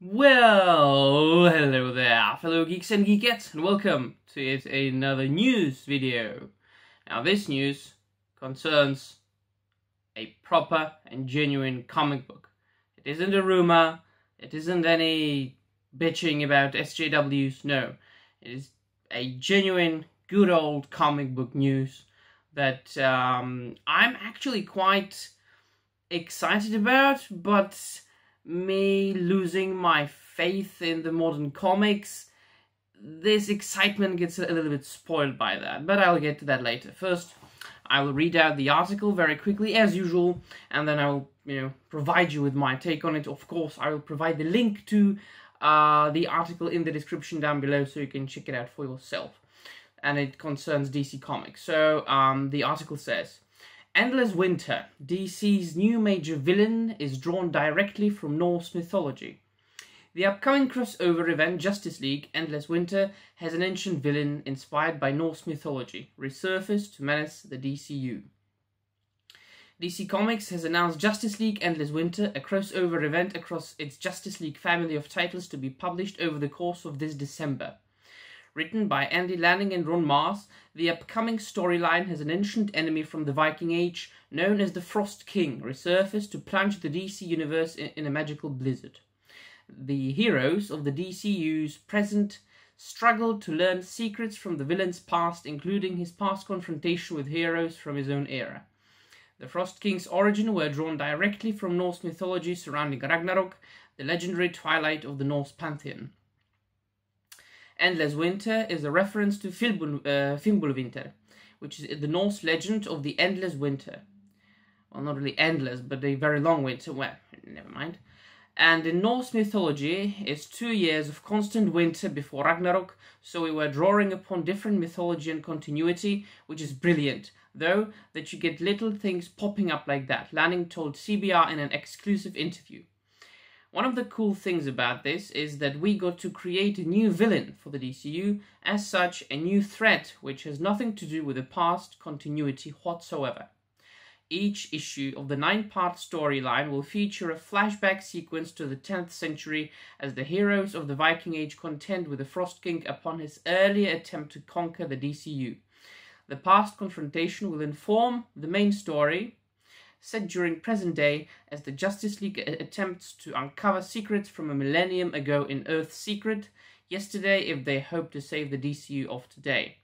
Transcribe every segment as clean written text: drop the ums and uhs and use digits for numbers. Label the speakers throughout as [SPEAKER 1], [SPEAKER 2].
[SPEAKER 1] Well, hello there, fellow geeks and geekettes, and welcome to yet another news video. Now, this news concerns a proper and genuine comic book. It isn't a rumor, it isn't any bitching about SJWs, no. It is a genuine, good old comic book news that I'm actually quite excited about, but me losing my faith in the modern comics, this excitement gets a little bit spoiled by that, but I'll get to that later. First, I will read out the article very quickly, as usual, and then I will, provide you with my take on it. Of course, I will provide the link to the article in the description down below, so you can check it out for yourself. And it concerns DC Comics. So, the article says, Endless Winter, DC's new major villain, is drawn directly from Norse mythology. The upcoming crossover event, Justice League Endless Winter, has an ancient villain inspired by Norse mythology, resurfaced to menace the DCU. DC Comics has announced Justice League Endless Winter, a crossover event across its Justice League family of titles to be published over the course of this December. Written by Andy Lanning and Ron Marz, the upcoming storyline has an ancient enemy from the Viking Age known as the Frost King resurfaced to plunge the DC universe in a magical blizzard. The heroes of the DCU's present struggle to learn secrets from the villain's past, including his past confrontation with heroes from his own era. The Frost King's origin were drawn directly from Norse mythology surrounding Ragnarok, the legendary twilight of the Norse pantheon. Endless Winter is a reference to Fimbulwinter, which is the Norse legend of the endless winter. Well, not really endless, but a very long winter. Well, never mind. And in Norse mythology, it's 2 years of constant winter before Ragnarok, so we were drawing upon different mythology and continuity, which is brilliant, though, that you get little things popping up like that, Lanning told CBR in an exclusive interview. One of the cool things about this is that we got to create a new villain for the DCU, as such a new threat which has nothing to do with the past continuity whatsoever. Each issue of the 9-part storyline will feature a flashback sequence to the 10th century as the heroes of the Viking Age contend with the Frost King upon his earlier attempt to conquer the DCU. The past confrontation will inform the main story, set during present day as the Justice League attempts to uncover secrets from a millennium ago in Earth's secret yesterday if they hope to save the DCU of today.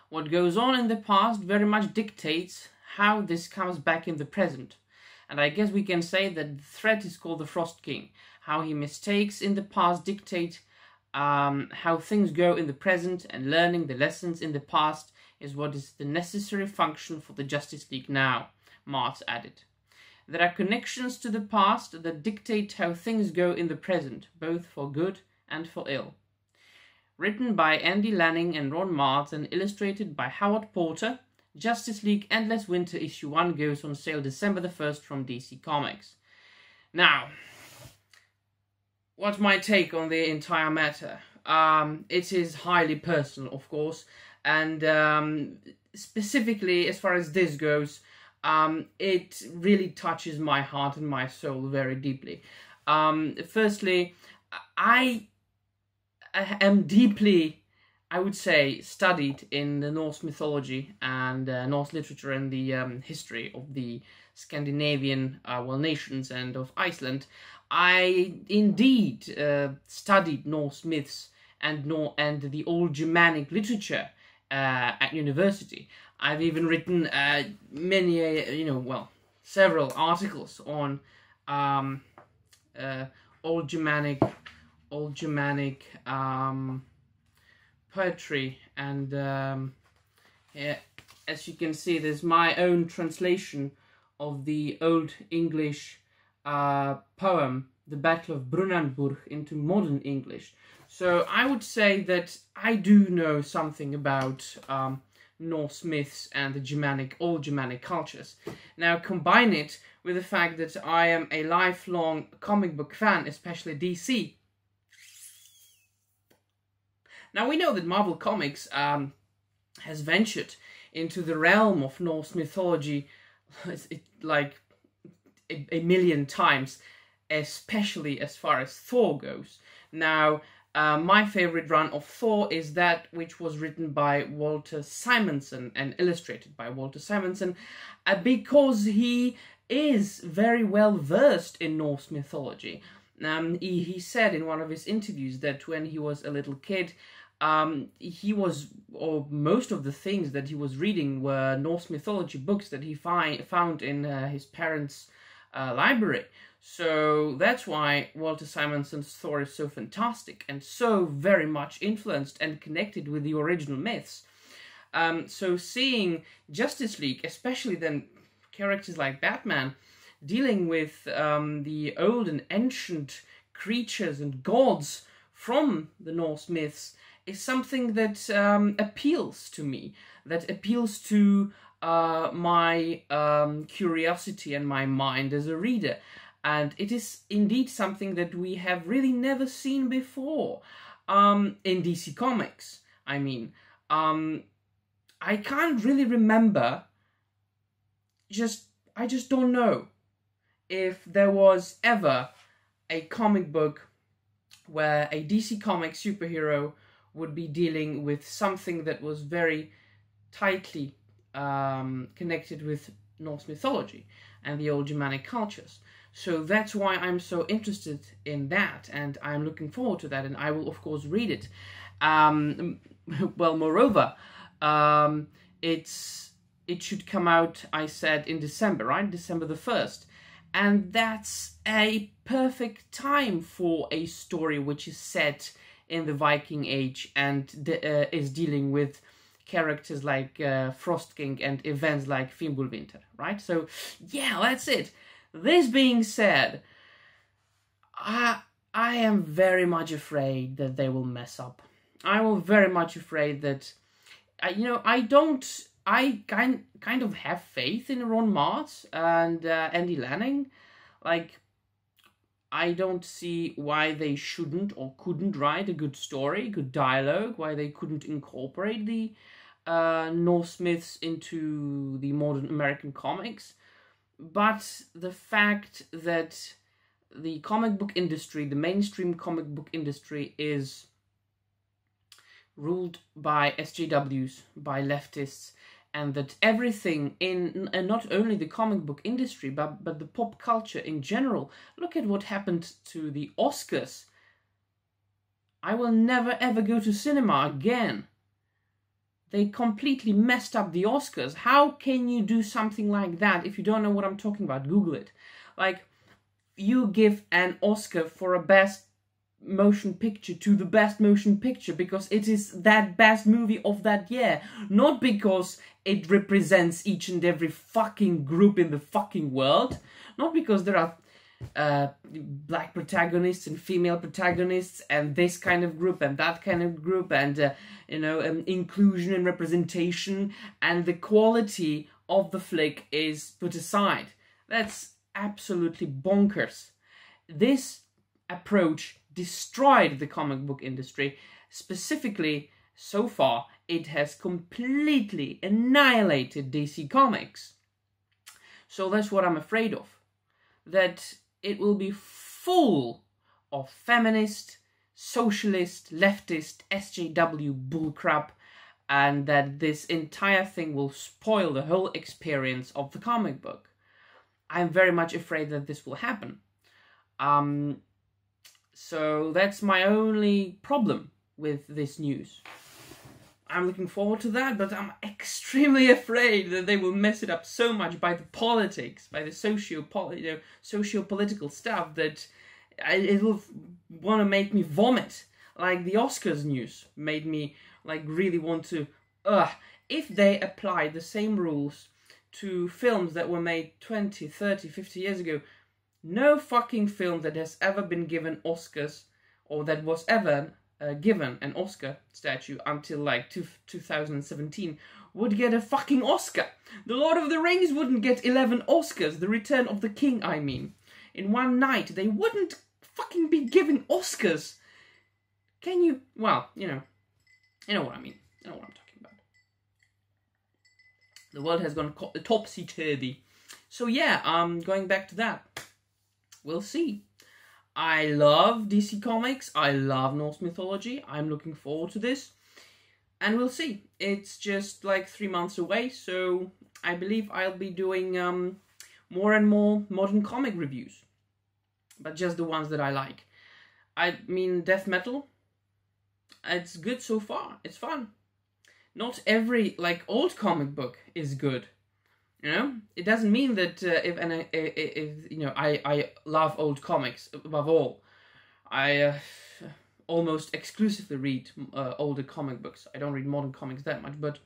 [SPEAKER 1] What goes on in the past very much dictates how this comes back in the present, and I guess we can say that the threat is called the Frost King. How he mistakes in the past dictate how things go in the present, and learning the lessons in the past is what is the necessary function for the Justice League now, Marz added. There are connections to the past that dictate how things go in the present, both for good and for ill. Written by Andy Lanning and Ron Marz and illustrated by Howard Porter, Justice League Endless Winter issue 1 goes on sale December the 1st from DC Comics. Now, what's my take on the entire matter? It is highly personal, of course, and specifically as far as this goes, it really touches my heart and my soul very deeply. Firstly, I am deeply, I would say, studied in the Norse mythology and Norse literature and the history of the Scandinavian nations and of Iceland. I indeed studied Norse myths and the old Germanic literature at university. I've even written several articles on old Germanic poetry, and as you can see, there's my own translation of the Old English poem, The Battle of Brunanburh, into modern English. So I would say that I do know something about Norse myths and the old Germanic cultures. Now combine it with the fact that I am a lifelong comic book fan, especially DC. Now we know that Marvel Comics has ventured into the realm of Norse mythology like a million times. especially as far as Thor goes. Now, my favorite run of Thor is that which was written by Walter Simonson and illustrated by Walter Simonson, because he is very well versed in Norse mythology. He said in one of his interviews that when he was a little kid, most of the things that he was reading were Norse mythology books that he found in his parents' library. So that's why Walter Simonson's Thor is so fantastic and so very much influenced and connected with the original myths. So seeing Justice League, especially then characters like Batman, dealing with the old and ancient creatures and gods from the Norse myths is something that appeals to me, that appeals to my curiosity and my mind as a reader. And it is indeed something that we have really never seen before in DC Comics. I mean, I can't really remember, I just don't know if there was ever a comic book where a DC Comics superhero would be dealing with something that was very tightly connected with Norse mythology and the old Germanic cultures. So that's why I'm so interested in that, and I'm looking forward to that, and I will of course read it. Well, moreover, it should come out, I said, in December, right? December the 1st. And that's a perfect time for a story which is set in the Viking Age and is dealing with characters like Frostking and events like Fimbulwinter, right? So, yeah, that's it. This being said, I am very much afraid that they will mess up. I am very much afraid that, I kind of have faith in Ron Martz and Andy Lanning. Like, I don't see why they shouldn't or couldn't write a good story, good dialogue, why they couldn't incorporate the Norse myths into the modern American comics. But the fact that the comic book industry, the mainstream comic book industry, is ruled by SJWs, by leftists, and that everything in, and not only the comic book industry, but the pop culture in general, look at what happened to the Oscars. I will never ever go to cinema again. They completely messed up the Oscars. How can you do something like that? If you don't know what I'm talking about, Google it. Like, you give an Oscar for a best motion picture to the best motion picture because it is that best movie of that year, not because it represents each and every fucking group in the fucking world, not because there are black protagonists and female protagonists and this kind of group and that kind of group and inclusion and representation, and the quality of the flick is put aside. That's absolutely bonkers. This approach destroyed the comic book industry. Specifically, so far, it has completely annihilated DC Comics. So that's what I'm afraid of. That it will be full of feminist, socialist, leftist, SJW bullcrap, and that this entire thing will spoil the whole experience of the comic book. I'm very much afraid that this will happen. So that's my only problem with this news. I'm looking forward to that, but I'm extremely afraid that they will mess it up so much by the politics, by the socio-political stuff, that it will want to make me vomit. Like the Oscars news made me like really want to... If they applied the same rules to films that were made 20, 30, 50 years ago, no fucking film that has ever been given Oscars, or that was ever given an Oscar statue until like 2017, would get a fucking Oscar. The Lord of the Rings wouldn't get 11 Oscars, The Return of the King, I mean. In one night, they wouldn't fucking be given Oscars. Can you... Well, you know what I mean. You know what I'm talking about. The world has gone topsy-turvy. So yeah, going back to that. We'll see. I love DC Comics, I love Norse mythology, I'm looking forward to this, and we'll see. It's just like 3 months away, so I believe I'll be doing more and more modern comic reviews, but just the ones that I like. I mean, death metal, it's good so far, it's fun. Not every, like, old comic book is good. You know, it doesn't mean that if you know, I love old comics above all. I almost exclusively read older comic books. I don't read modern comics that much, but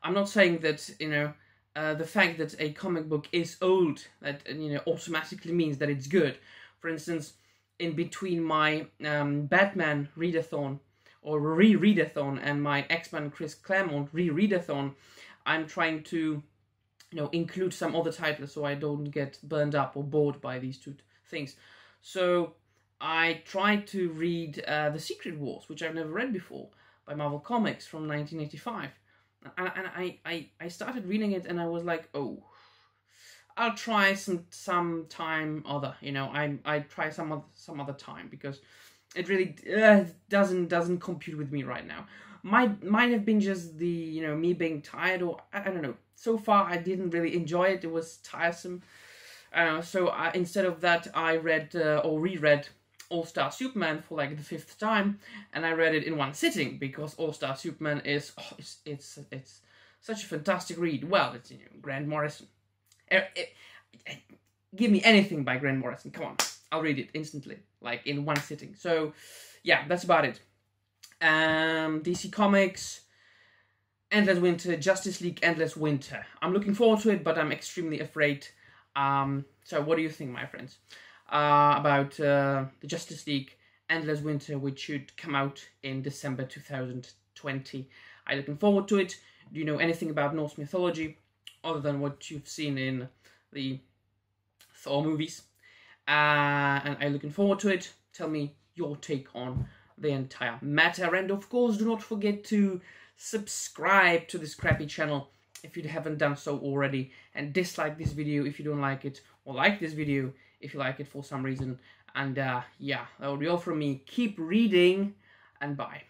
[SPEAKER 1] I'm not saying that, you know, the fact that a comic book is old, that, you know, automatically means that it's good. For instance, in between my Batman readathon or re-readathon and my X-Men Chris Claremont re-readathon, I'm trying to, you know, include some other titles so I don't get burned up or bored by these two things. So I tried to read The Secret Wars, which I've never read before, by Marvel Comics from 1985. And I started reading it and I was like, oh, I'll try some time other, you know, I try some other time, because it really doesn't compute with me right now. Might have been just the, you know, me being tired, or I don't know. So far, I didn't really enjoy it. It was tiresome. So instead of that, I read or reread All-Star Superman for like the 5th time, and I read it in one sitting, because All-Star Superman is it's such a fantastic read. Well, it's, you know, Grant Morrison. Give me anything by Grant Morrison. Come on, I'll read it instantly, like in one sitting. So yeah, that's about it. DC Comics, Endless Winter, Justice League Endless Winter. I'm looking forward to it, but I'm extremely afraid. So what do you think, my friends, about the Justice League Endless Winter, which should come out in December 2020? Are you looking forward to it? Do you know anything about Norse mythology other than what you've seen in the Thor movies? And are you looking forward to it? Tell me your take on the entire matter, and of course do not forget to subscribe to this crappy channel if you haven't done so already, and dislike this video if you don't like it, or like this video if you like it for some reason. And yeah, that will be all from me. Keep reading, and bye.